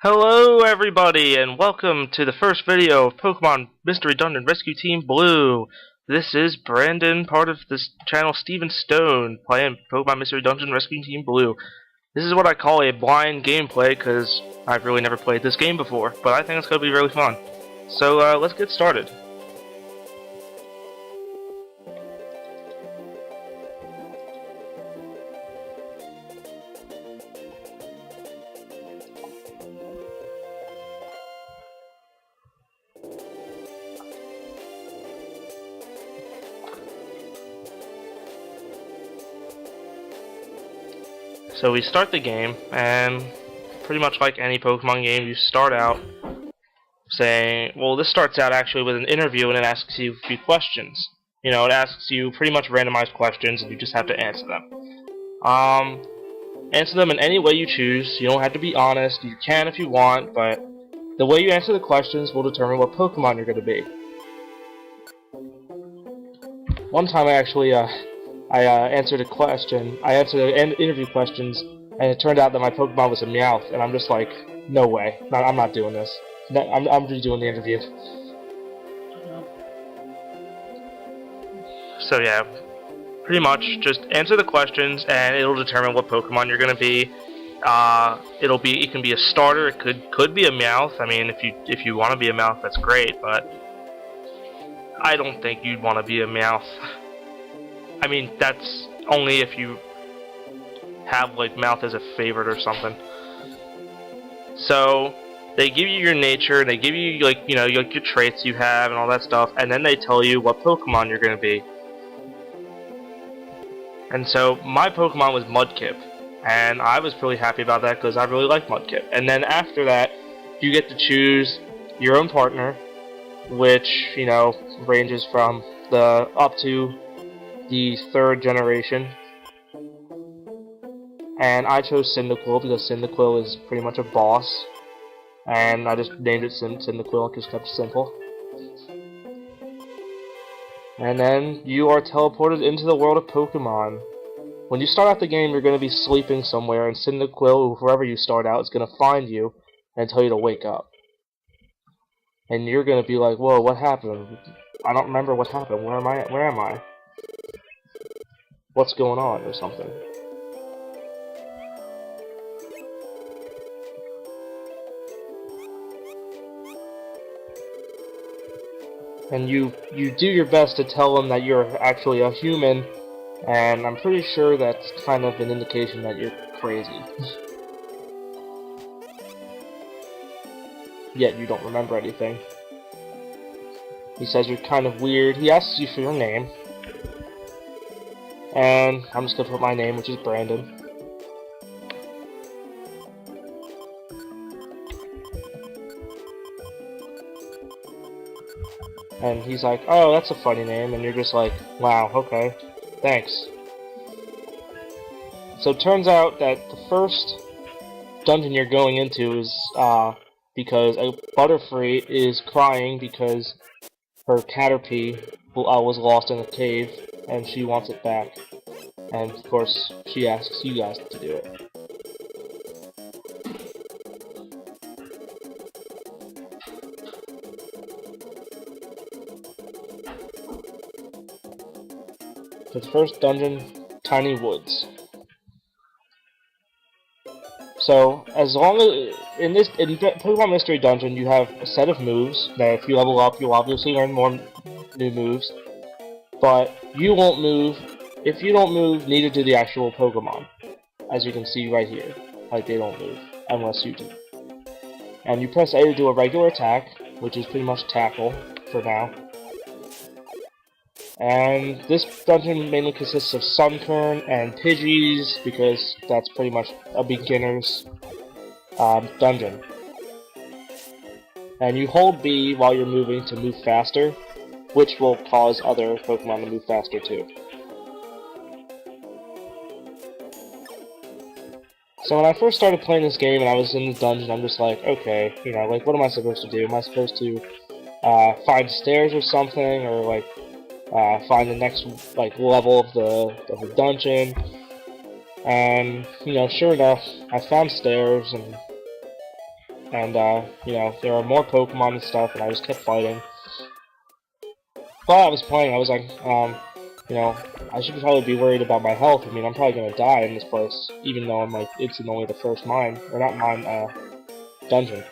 Hello everybody and welcome to the first video of Pokemon Mystery Dungeon Rescue Team Blue. This is Brandon, part of this channel Steven Stone, playing Pokemon Mystery Dungeon Rescue Team Blue. This is what I call a blind gameplay because I've really never played this game before, but I think it's going to be really fun. So let's get started. So we start the game, and pretty much like any Pokemon game, you start out saying, well, this starts out actually with an interview, and it asks you a few questions. You know, it asks you pretty much randomized questions, and you just have to answer them. Answer them in any way you choose. You don't have to be honest. You can if you want, but the way you answer the questions will determine what Pokemon you're going to be. One time I actually, answered a question. I answered interview questions, and it turned out that my Pokemon was a Meowth, and I'm just like, no way, I'm not doing this. I'm redoing the interview. So yeah, pretty much just answer the questions, and it'll determine what Pokemon you're gonna be. It can be a starter. It could be a Meowth. I mean, if you want to be a Meowth, that's great, but I don't think you'd want to be a Meowth. I mean, that's only if you have like Meowth as a favorite or something. So they give you your nature, and they give you like your traits you have and all that stuff, and then they tell you what Pokemon you're gonna be. And so my Pokemon was Mudkip, and I was pretty happy about that because I really like Mudkip. And then after that, you get to choose your own partner, which ranges from up to the 3rd generation. And I chose Cyndaquil because Cyndaquil is pretty much a boss, and I just named it Cyndaquil, just kept it simple. And then you are teleported into the world of Pokemon. When you start out the game, you're going to be sleeping somewhere, and Cyndaquil, wherever you start out, is going to find you and tell you to wake up. And you're going to be like, whoa, what happened? I don't remember what happened. Where am I? What's going on, or something. And you do your best to tell them that you're actually a human, and I'm pretty sure that's kind of an indication that you're crazy. Yet you don't remember anything. He says you're kind of weird. He asks you for your name. And I'm just going to put my name, which is Brandon. And he's like, oh, that's a funny name. And you're just like, wow, okay, thanks. So it turns out that the first dungeon you're going into is because a Butterfree is crying because her Caterpie was lost in a cave, and she wants it back. And of course, she asks you guys to do it. The first dungeon, Tiny Woods. So, as long as in Pokemon Mystery Dungeon, you have a set of moves that if you level up, you'll obviously learn more new moves. But you won't move. If you don't move, neither do the actual Pokemon. As you can see right here. Like, they don't move. Unless you do. And you press A to do a regular attack, which is pretty much Tackle, for now. And this dungeon mainly consists of Sunkern and Pidgeys, because that's pretty much a beginner's dungeon. And you hold B while you're moving to move faster, which will cause other Pokemon to move faster too. So when I first started playing this game and I was in the dungeon, I'm just like, okay, like, what am I supposed to do? Am I supposed to find stairs or something, or like find the next level of the dungeon? And sure enough, I found stairs, and you know, there are more Pokemon and stuff, and I just kept fighting. While I was playing, I was like, you know, I should probably be worried about my health. I mean, I'm probably gonna die in this place, even though I'm like, it's in only the first mine, or not mine, dungeon.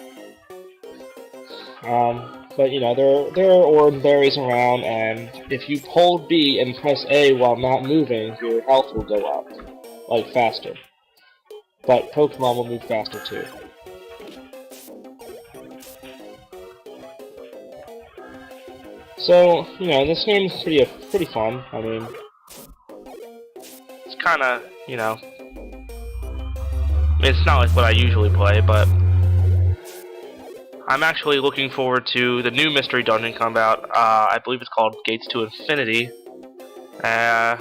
But you know, there are orange berries around, and if you hold B and press A while not moving, your health will go up, like faster. But Pokemon will move faster too. So, you know, this game's pretty fun. I mean, it's kind of, you know, it's not like what I usually play, but I'm actually looking forward to the new Mystery Dungeon come out. I believe it's called Gates to Infinity. And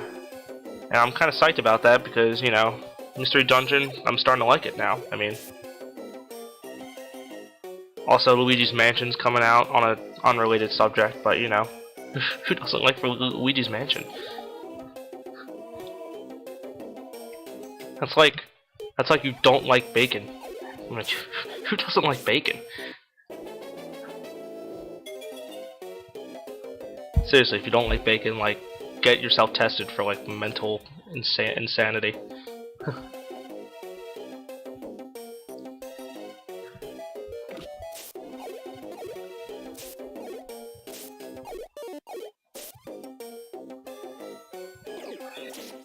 I'm kind of psyched about that because, you know, Mystery Dungeon, I'm starting to like it now. I mean, also Luigi's Mansion's coming out on an unrelated subject, but, you know, who doesn't like Luigi's Mansion? That's like you don't like bacon. I'm like, who doesn't like bacon? Seriously, if you don't like bacon, like, get yourself tested for, like, mental insanity.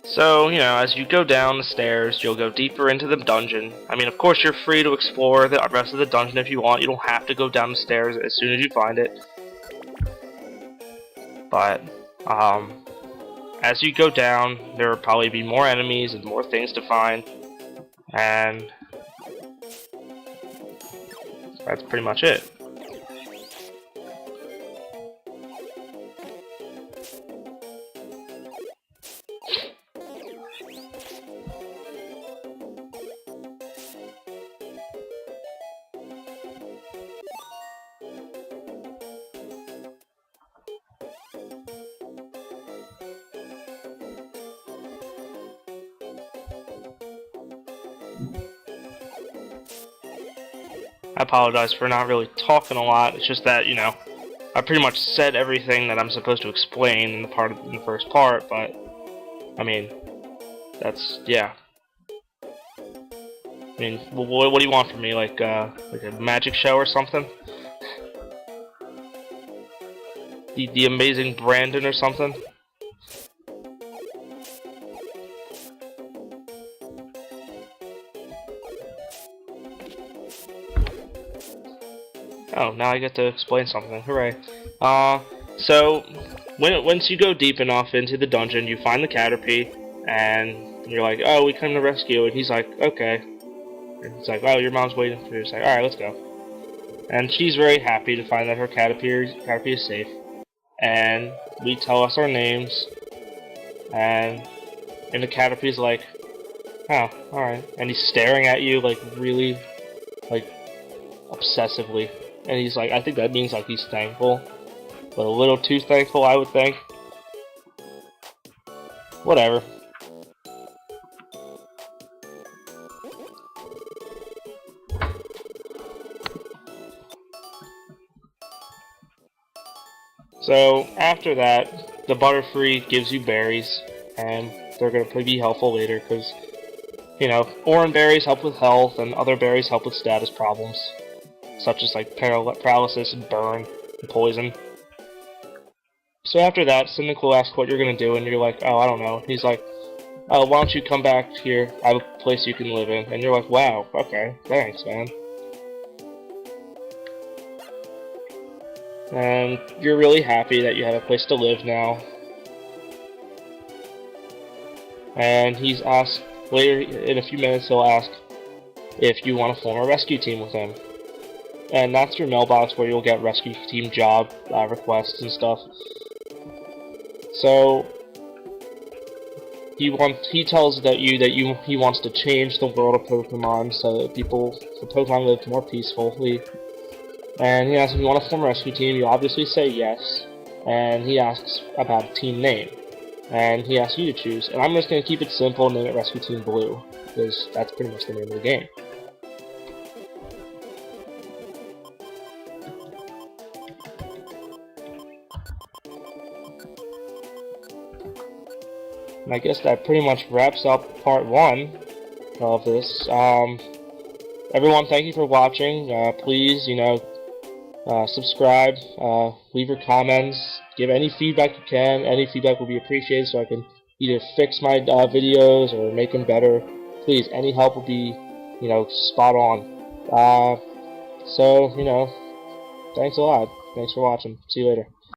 So, you know, as you go down the stairs, you'll go deeper into the dungeon. I mean, of course, you're free to explore the rest of the dungeon if you want. You don't have to go down the stairs as soon as you find it. But, as you go down, there will probably be more enemies and more things to find. And that's pretty much it. I apologize for not really talking a lot. It's just that, you know, I pretty much said everything that I'm supposed to explain in the first part, but I mean, that's, yeah. I mean, what do you want from me? Like a magic show or something? The amazing Brandon or something? Oh, now I get to explain something. Hooray. So, once you go deep enough into the dungeon, you find the Caterpie, and you're like, oh, we come to rescue, and he's like, okay. And he's like, oh, your mom's waiting for you. He's like, alright, let's go. And she's very happy to find that her Caterpie is safe. And we tell us our names, and the Caterpie's like, oh, alright. And he's staring at you, like, really, like, obsessively. And he's like, I think that means like he's thankful, but a little too thankful, I would think. Whatever. So after that, the Butterfree gives you berries, and they're gonna probably be helpful later because, you know, orange berries help with health, and other berries help with status problems, such as like paralysis and burn and poison. So after that, Cynic will ask what you're gonna do, and you're like, oh, I don't know. He's like, oh, why don't you come back here? I have a place you can live in. And you're like, wow, okay, thanks, man. And you're really happy that you have a place to live now. And he's asked, later in a few minutes, he'll ask if you want to form a rescue team with him. And that's your mailbox where you'll get rescue team job requests and stuff. So he tells he wants to change the world of Pokemon so that Pokemon live more peacefully. And he asks if you want to form a rescue team. You obviously say yes. And he asks about a team name. And he asks you to choose. And I'm just going to keep it simple and name it Rescue Team Blue, because that's pretty much the name of the game. And I guess that pretty much wraps up part 1 of this. Everyone, thank you for watching. Please, subscribe, leave your comments, give any feedback you can. Any feedback will be appreciated so I can either fix my videos or make them better. Please, any help will be, spot on. So, thanks a lot. Thanks for watching. See you later.